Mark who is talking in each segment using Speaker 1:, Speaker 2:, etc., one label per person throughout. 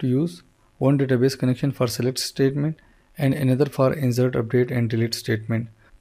Speaker 1: to use one database connection for select statement and another for insert, update and delete statement۔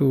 Speaker 1: 2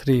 Speaker 1: 3.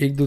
Speaker 1: 1 2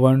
Speaker 1: 1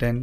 Speaker 1: 10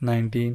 Speaker 1: 19,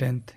Speaker 1: 10th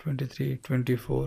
Speaker 1: 23 24